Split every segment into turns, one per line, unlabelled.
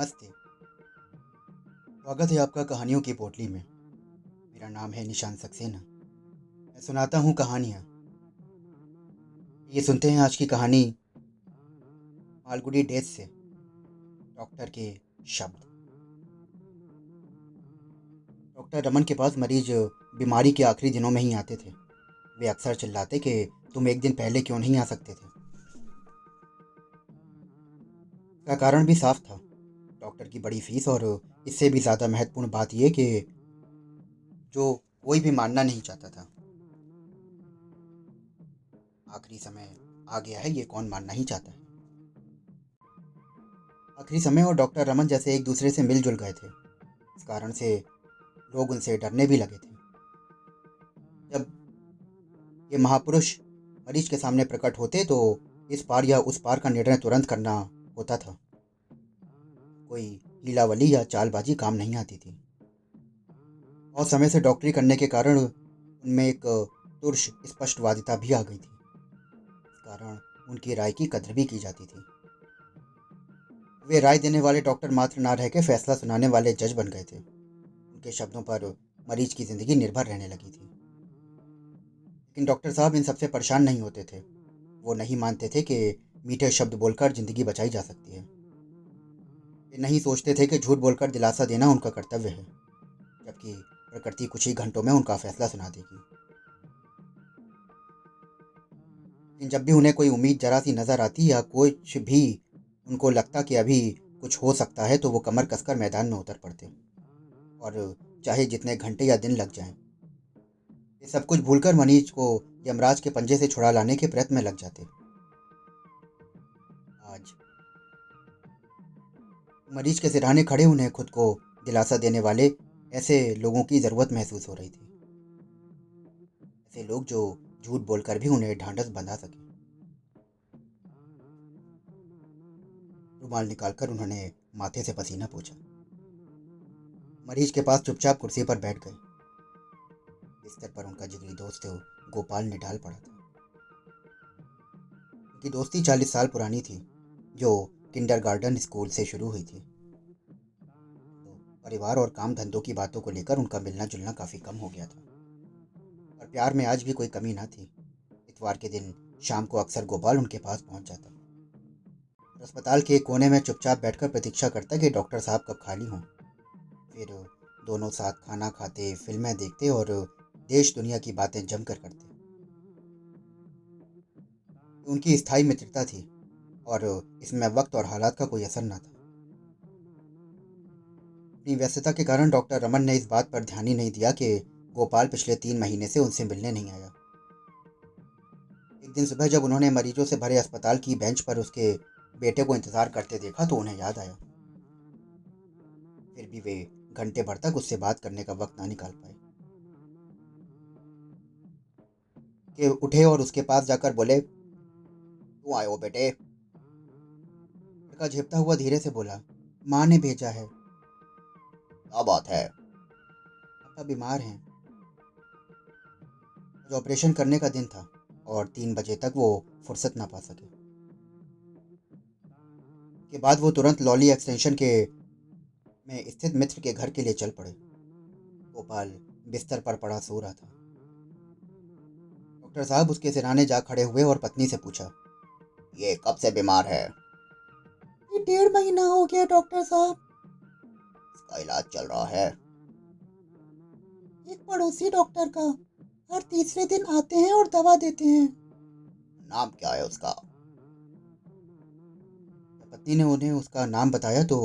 नमस्ते। स्वागत है आपका कहानियों की पोटली में। मेरा नाम है निशान सक्सेना। मैं सुनाता हूँ कहानियाँ। ये सुनते हैं आज की कहानी मालगुडी डेज से। डॉक्टर के शब्द। डॉक्टर रमन के पास मरीज बीमारी के आखिरी दिनों में ही आते थे। वे अक्सर चिल्लाते कि तुम एक दिन पहले क्यों नहीं आ सकते थे। इसका कारण भी साफ था। डॉक्टर की बड़ी फीस और इससे भी ज़्यादा महत्वपूर्ण बात यह कि जो कोई भी मानना नहीं चाहता था। आखिरी समय आ गया है, ये कौन मानना ही चाहता है। आखिरी समय और डॉक्टर रमन जैसे एक दूसरे से मिलजुल गए थे। इस कारण से लोग उनसे डरने भी लगे थे। जब ये महापुरुष मरीज के सामने प्रकट होते तो इस पार या उस पार का निर्णय तुरंत करना होता था। कोई हीलावली या चालबाजी काम नहीं आती थी। और समय से डॉक्टरी करने के कारण उनमें एक तुर्ष स्पष्टवादिता भी आ गई थी। इस कारण उनकी राय की कद्र भी की जाती थी। वे राय देने वाले डॉक्टर मात्र ना रह के फैसला सुनाने वाले जज बन गए थे। उनके शब्दों पर मरीज की जिंदगी निर्भर रहने लगी थी। लेकिन डॉक्टर साहब इन सबसे परेशान नहीं होते थे। वो नहीं मानते थे कि मीठे शब्द बोलकर जिंदगी बचाई जा सकती है। वे नहीं सोचते थे कि झूठ बोलकर दिलासा देना उनका कर्तव्य है, जबकि प्रकृति कुछ ही घंटों में उनका फैसला सुना देगी। लेकिन जब भी उन्हें कोई उम्मीद जरा सी नजर आती या कुछ भी उनको लगता कि अभी कुछ हो सकता है, तो वो कमर कसकर मैदान में उतर पड़ते। और चाहे जितने घंटे या दिन लग जाएं, ये सब कुछ भूलकर मनीष को यमराज के पंजे से छुड़ा लाने के प्रयत्न में लग जाते। आज मरीज के सिरहाने खड़े उन्हें खुद को दिलासा देने वाले ऐसे लोगों की ज़रूरत महसूस हो रही थी। ऐसे लोग जो झूठ बोलकर भी उन्हें ढांढस बंधा सके। रुमाल निकालकर उन्होंने माथे से पसीना पोंछा। मरीज के पास चुपचाप कुर्सी पर बैठ गए। बिस्तर पर उनका जिगरी दोस्त गोपाल निढाल पड़ा था। उनकी दोस्ती 40 साल पुरानी थी, जो किंडरगार्टन स्कूल से शुरू हुई थी। तो परिवार और काम धंधों की बातों को लेकर उनका मिलना जुलना काफ़ी कम हो गया था। पर प्यार में आज भी कोई कमी ना थी। इतवार के दिन शाम को अक्सर गोपाल उनके पास पहुंच जाता और अस्पताल के कोने में चुपचाप बैठकर प्रतीक्षा करता कि डॉक्टर साहब कब खाली हों। फिर दोनों साथ खाना खाते, फिल्में देखते और देश दुनिया की बातें जमकर करते। उनकी स्थायी मित्रता थी और इसमें वक्त और हालात का कोई असर न था। अपनी व्यस्तता के कारण डॉक्टर रमन ने इस बात पर ध्यान ही नहीं दिया कि गोपाल पिछले 3 महीने से उनसे मिलने नहीं आया। एक दिन सुबह जब उन्होंने मरीजों से भरे अस्पताल की बेंच पर उसके बेटे को इंतजार करते देखा तो उन्हें याद आया। फिर भी वे घंटे भर तक उससे बात करने का वक्त ना निकाल पाए। कि उठे और उसके पास जाकर बोले, क्यों आए हो बेटे? लड़का झेपता हुआ धीरे से बोला, माँ ने भेजा है। क्या बात है? पापा बीमार हैं। आज ऑपरेशन करने का दिन था और 3 बजे तक वो फुर्सत ना पा सके। के बाद वो तुरंत लॉली एक्सटेंशन के में स्थित मित्र के घर के लिए चल पड़े। गोपाल बिस्तर पर पड़ा सो रहा था। डॉक्टर साहब उसके सिरहाने जा खड़े हुए और पत्नी से पूछा, ये कब से बीमार है? ये 1.5 महीना हो गया डॉक्टर साहब। इसका इलाज चल रहा है? एक पड़ोसी डॉक्टर का। हर तीसरे दिन आते हैं और दवा देते हैं। नाम क्या है उसका? जब पत्नी ने उन्हें उसका नाम बताया तो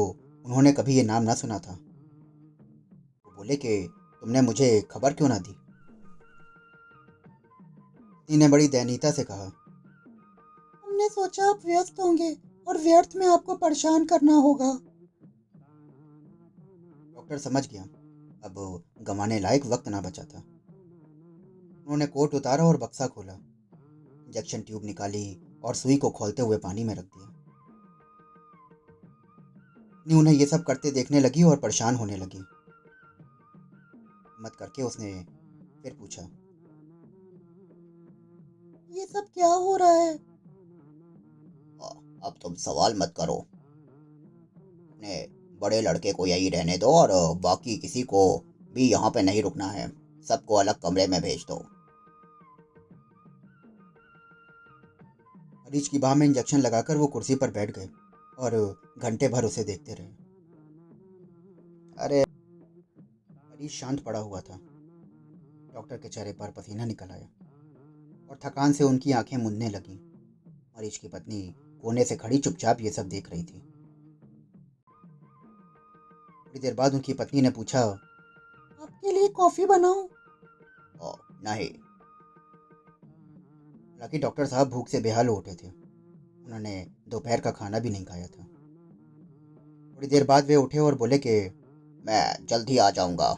उन्होंने कभी ये नाम ना सुना था। वो बोले कि तुमने मुझे खबर क्यों ना दी? पत्नी ने बड़ी दयनीयता से कहा, हमने सोचा आप व्यस्त होंगे और व्यर्थ में आपको परेशान करना होगा। डॉक्टर समझ गया, अब गंवाने लायक वक्त ना बचा था। उन्होंने कोट उतारा और बक्सा खोला, इंजेक्शन ट्यूब निकाली और सुई को खोलते हुए पानी में रख दिया। पत्नी उन्हें ये सब करते देखने लगी और परेशान होने लगी। हिम्मत करके उसने फिर पूछा, ये सब क्या हो रहा है? अब तुम सवाल मत करो। अपने
बड़े लड़के को यहीं रहने दो और बाकी किसी को भी यहाँ पे नहीं रुकना है। सबको अलग कमरे में भेज दो।
मरीज की बाह में इंजेक्शन लगाकर वो कुर्सी पर बैठ गए और घंटे भर उसे देखते रहे। अरे, मरीज शांत पड़ा हुआ था। डॉक्टर के चेहरे पर पसीना निकल आया और थकान से उनकी आंखें मुनने लगीं। मरीज की पत्नी कोने से खड़ी चुपचाप ये सब देख रही थी। थोड़ी देर बाद उनकी पत्नी ने पूछा, आपके लिए कॉफी बनाऊं?
ओ, नहीं।
हालांकि डॉक्टर साहब भूख से बेहाल हो उठे थे। उन्होंने दोपहर का खाना भी नहीं खाया था। थोड़ी देर बाद वे उठे और बोले कि
मैं जल्द ही आ जाऊँगा।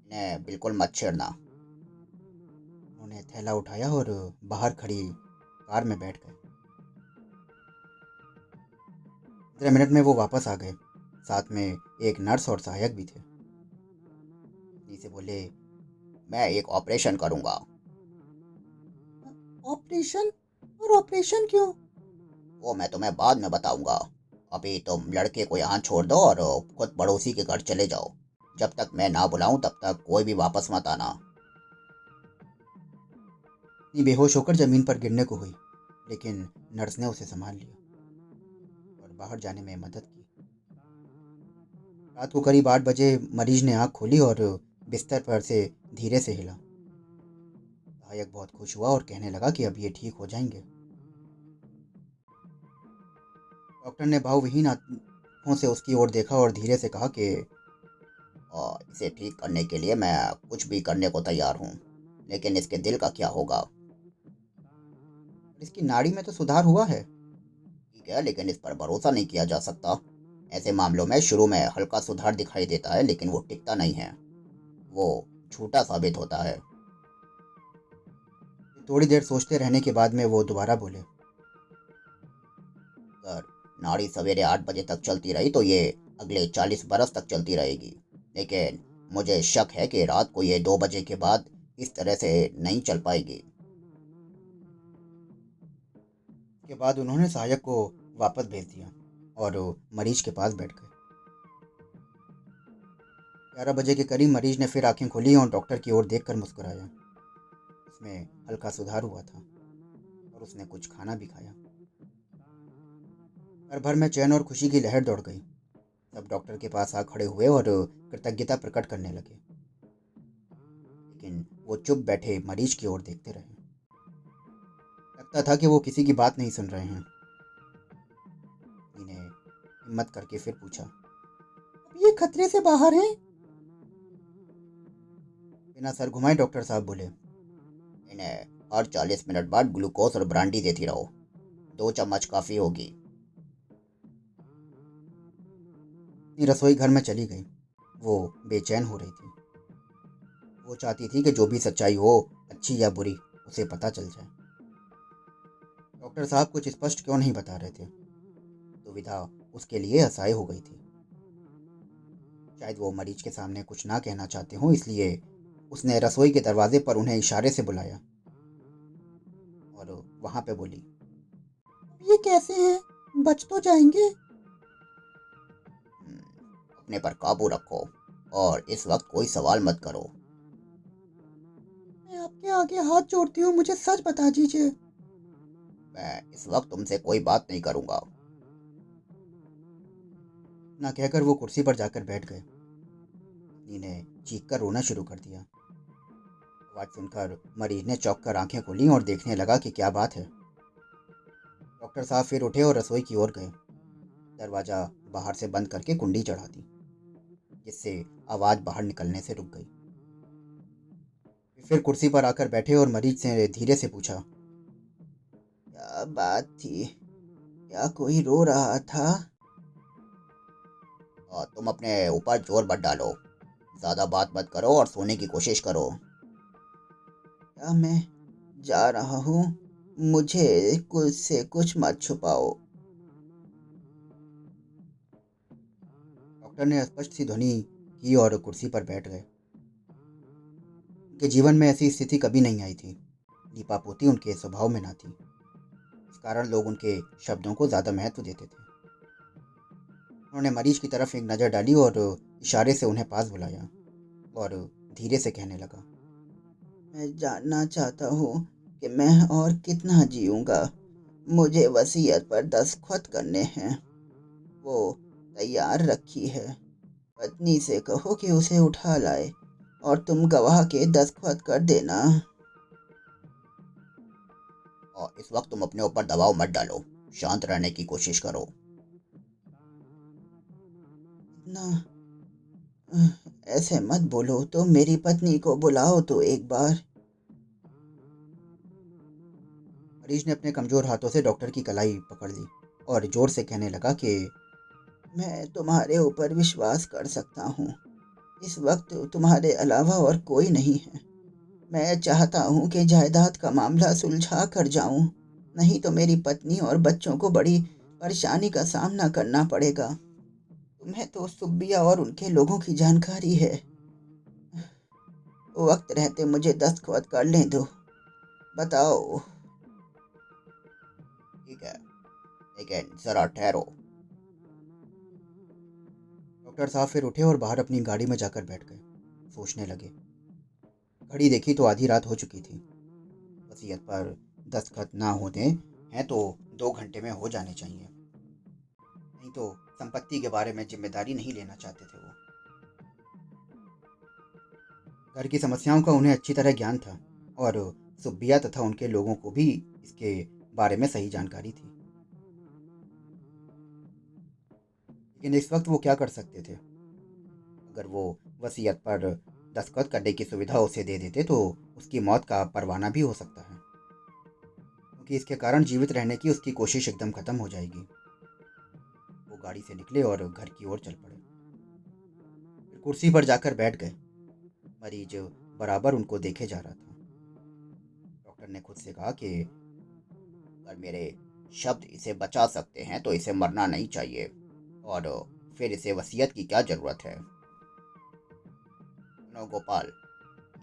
इन्हें बिल्कुल मत छेड़ना।
उन्होंने थैला उठाया और बाहर खड़ी कार में बैठ गए। 15 मिनट में वो वापस आ गए। साथ में एक नर्स और सहायक भी थे। पत्नी से बोले,
मैं एक ऑपरेशन करूँगा।
ऑपरेशन? और ऑपरेशन क्यों?
वो मैं तुम्हें बाद में बताऊँगा। अभी तुम लड़के को यहाँ छोड़ दो और खुद पड़ोसी के घर चले जाओ। जब तक मैं ना बुलाऊं तब तक कोई भी वापस मत आना।
पत्नी बेहोश होकर जमीन पर गिरने को हुई, लेकिन नर्स ने उसे संभाल लिया और बाहर जाने में मदद की। रात को करीब 8 बजे मरीज ने आंख खोली और बिस्तर पर से धीरे से हिला। सहायक बहुत खुश हुआ और कहने लगा कि अब ये ठीक हो जाएंगे। डॉक्टर ने भावविहीन आंखों से उसकी ओर देखा और धीरे से कहा कि
इसे ठीक करने के लिए मैं कुछ भी करने को तैयार हूँ। लेकिन इसके दिल का क्या होगा?
इसकी नाड़ी में तो सुधार हुआ है।
ठीक है, लेकिन इस पर भरोसा नहीं किया जा सकता। ऐसे मामलों में शुरू में हल्का सुधार दिखाई देता है, लेकिन वो टिकता नहीं है। वो झूठा साबित होता है।
थोड़ी देर सोचते रहने के बाद में वो दोबारा बोले,
अगर नाड़ी सवेरे 8 बजे तक चलती रही तो ये अगले 40 बरस तक चलती रहेगी। लेकिन मुझे शक है कि रात को ये 2 बजे के बाद इस तरह से नहीं चल पाएगी।
के बाद उन्होंने सहायक को वापस भेज दिया और मरीज के पास बैठ गए। 11 बजे के करीब मरीज ने फिर आंखें खोली और डॉक्टर की ओर देखकर मुस्कुराया। उसमें हल्का सुधार हुआ था और उसने कुछ खाना भी खाया। घर भर में चैन और खुशी की लहर दौड़ गई। सब डॉक्टर के पास आ खड़े हुए और कृतज्ञता प्रकट करने लगे, लेकिन वो चुप बैठे मरीज की ओर देखते रहे। लगता था कि वो किसी की बात नहीं सुन रहे हैं। ने हिम्मत करके फिर पूछा, अब ये खतरे से बाहर हैं? बिना सर घुमाए डॉक्टर साहब बोले,
इन्हें हर 40 मिनट बाद ग्लूकोज और ब्रांडी देती रहो। 2 चम्मच काफ़ी होगी।
रसोई घर में चली गई। वो बेचैन हो रही थी। वो चाहती थी कि जो भी सच्चाई हो, अच्छी या बुरी, उसे पता चल जाए। डॉक्टर साहब कुछ स्पष्ट क्यों नहीं बता रहे थे। दुविधा उसके लिए असह्य हो गई थी। शायद वो मरीज के सामने कुछ ना कहना चाहते हों, इसलिए उसने रसोई के दरवाजे पर उन्हें इशारे से बुलाया और वहां पे बोली, अब ये कैसे हैं? बच तो जाएंगे?
अपने पर काबू रखो और इस वक्त कोई सवाल मत करो।
मैं आपके आगे हाथ जोड़ती हूँ, मुझे सच बता दीजिए।
मैं इस वक्त तुमसे कोई बात नहीं करूँगा।
ना कहकर वो कुर्सी पर जाकर बैठ गए। पत्नी ने चीख कर रोना शुरू कर दिया। आवाज सुनकर मरीज ने चौंक कर आंखें खोली और देखने लगा कि क्या बात है। डॉक्टर साहब फिर उठे और रसोई की ओर गए। दरवाजा बाहर से बंद करके कुंडी चढ़ा दी, जिससे आवाज बाहर निकलने से रुक गई। फिर कुर्सी पर आकर बैठे और मरीज से धीरे से पूछा, क्या बात थी? क्या कोई रो रहा था?
और तुम अपने ऊपर जोर मत डालो। ज़्यादा बात मत करो और सोने की कोशिश करो।
क्या मैं जा रहा हूँ? मुझे कुछ से कुछ मत छुपाओ। डॉक्टर ने स्पष्ट सी ध्वनि की और कुर्सी पर बैठ गए। उनके जीवन में ऐसी स्थिति कभी नहीं आई थी। लीपापोती उनके स्वभाव में ना थी। इस कारण लोग उनके शब्दों को ज्यादा महत्व देते थे। उन्होंने मरीज की तरफ एक नज़र डाली और इशारे से उन्हें पास बुलाया और धीरे से कहने लगा, मैं जानना चाहता हूँ कि मैं और कितना जीऊँगा। मुझे वसीयत पर दस्तखत करने हैं। वो तैयार रखी है। पत्नी से कहो कि उसे उठा लाए और तुम गवाह के दस्तखत कर देना।
और इस वक्त तुम अपने ऊपर दबाव मत डालो, शांत रहने की कोशिश करो।
इतना ऐसे मत बोलो, तो मेरी पत्नी को बुलाओ तो एक बार। मरीज ने अपने कमजोर हाथों से डॉक्टर की कलाई पकड़ ली और जोर से कहने लगा कि मैं तुम्हारे ऊपर विश्वास कर सकता हूँ। इस वक्त तुम्हारे अलावा और कोई नहीं है। मैं चाहता हूँ कि जायदाद का मामला सुलझा कर जाऊँ, नहीं तो मेरी पत्नी और बच्चों को बड़ी परेशानी का सामना करना पड़ेगा। तुम्हें तो सुब्बिया और उनके लोगों की जानकारी है। वक्त रहते मुझे दस्तखत कर लें दो। बताओ।
ठीक है, लेकिन जरा ठहरो।
डॉक्टर साहब फिर उठे और बाहर अपनी गाड़ी में जाकर बैठ गए। सोचने लगे। घड़ी देखी तो आधी रात हो चुकी थी। वसीयत पर दस्तखत ना होने हैं तो 2 घंटे में हो जाने चाहिए, नहीं तो संपत्ति के बारे में जिम्मेदारी नहीं लेना चाहते थे वो। घर की समस्याओं का उन्हें अच्छी तरह ज्ञान था और सुब्बिया तथा उनके लोगों को भी इसके बारे में सही जानकारी थी। लेकिन इस वक्त वो क्या कर सकते थे? अगर वो वसीयत पर दस्तखत करने की सुविधा उसे दे देते तो उसकी मौत का परवाना भी हो सकता है, क्योंकि इसके कारण जीवित रहने की उसकी कोशिश एकदम खत्म हो जाएगी। वो गाड़ी से निकले और घर की ओर चल पड़े। फिर कुर्सी पर जाकर बैठ गए। मरीज बराबर उनको देखे जा रहा था। डॉक्टर ने खुद से कहा कि
अगर मेरे शब्द इसे बचा सकते हैं तो इसे मरना नहीं चाहिए, और फिर इसे वसीयत की क्या ज़रूरत है। सुनो गोपाल,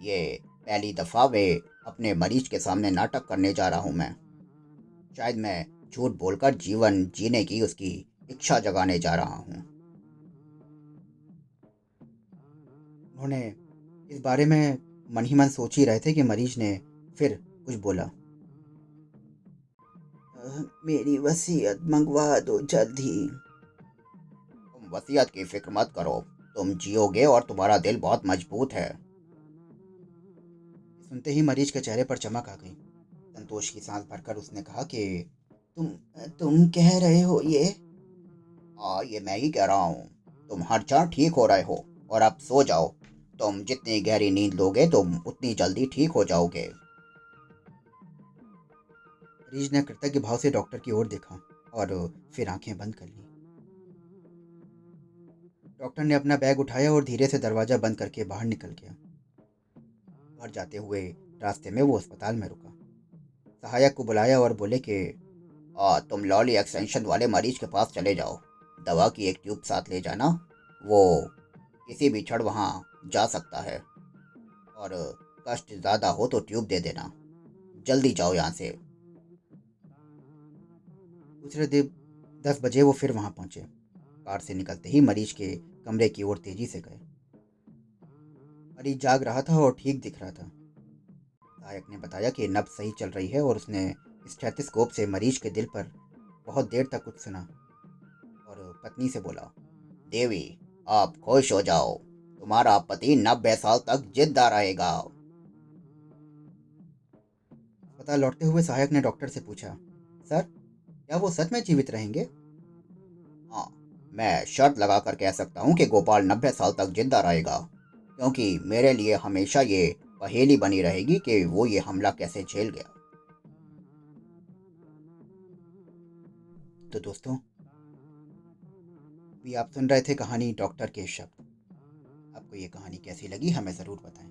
ये पहली दफ़ा वे अपने मरीज के सामने नाटक करने जा रहा हूँ मैं। शायद मैं झूठ बोलकर जीवन जीने की उसकी इच्छा जगाने जा रहा हूँ।
उन्होंने इस बारे में मन ही मन सोच ही रहे थे कि मरीज ने फिर कुछ बोला। मेरी वसीयत मंगवा दो जल्द ही।
तुम वसीयत की फिक्र मत करो, तुम जियोगे और तुम्हारा दिल बहुत मजबूत है।
सुनते ही मरीज के चेहरे पर चमक आ गई। संतोष की सांस भरकर उसने कहा कि तुम तुम कह रहे हो ये?
हाँ, ये मैं ही कह रहा हूँ। तुम हर क्षण ठीक हो रहे हो, और अब सो जाओ। तुम जितनी गहरी नींद लोगे तुम उतनी जल्दी ठीक हो जाओगे।
मरीज ने कृतज्ञ भाव से डॉक्टर की ओर देखा और फिर आंखें बंद कर ली। डॉक्टर ने अपना बैग उठाया और धीरे से दरवाजा बंद करके बाहर निकल गया। घर जाते हुए रास्ते में वो अस्पताल में रुका। सहायक को बुलाया और बोले कि
तुम लॉली एक्सटेंशन वाले मरीज के पास चले जाओ। दवा की एक ट्यूब साथ ले जाना। वो किसी भी क्षण वहाँ जा सकता है, और कष्ट ज़्यादा हो तो ट्यूब दे देना। जल्दी जाओ यहाँ से।
दूसरे दिन 10 बजे वो फिर वहां पहुंचे। कार से निकलते ही मरीज के कमरे की ओर तेजी से गए। मरीज जाग रहा था और ठीक दिख रहा था। सहायक ने बताया कि नब्ज सही चल रही है और उसने स्टेथोस्कोप से मरीज के दिल पर बहुत देर तक कुछ सुना और पत्नी से बोला,
देवी, आप खुश हो जाओ। तुम्हारा पति 90 साल तक जिंदा रहेगा।
अस्पताल लौटते हुए सहायक ने डॉक्टर से पूछा, सर, क्या वो सच में जीवित रहेंगे?
हाँ, मैं शर्त लगा कर कह सकता हूँ कि गोपाल 90 साल तक जिंदा रहेगा, क्योंकि मेरे लिए हमेशा ये पहेली बनी रहेगी कि वो ये हमला कैसे झेल गया।
तो दोस्तों, अभी आप सुन रहे थे कहानी डॉक्टर के शब्द। आपको ये कहानी कैसी लगी हमें ज़रूर बताएं।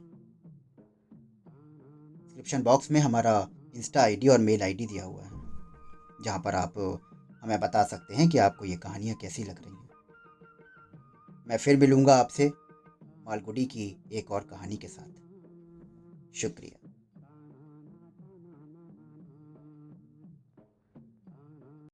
डिस्क्रिप्शन बॉक्स में हमारा इंस्टा आईडी और मेल आईडी दिया हुआ है, जहाँ पर आप हमें बता सकते हैं कि आपको ये कहानियाँ कैसी लग रही हैं। मैं फिर मिलूँगा आपसे मालगुडी की एक और कहानी के साथ। शुक्रिया।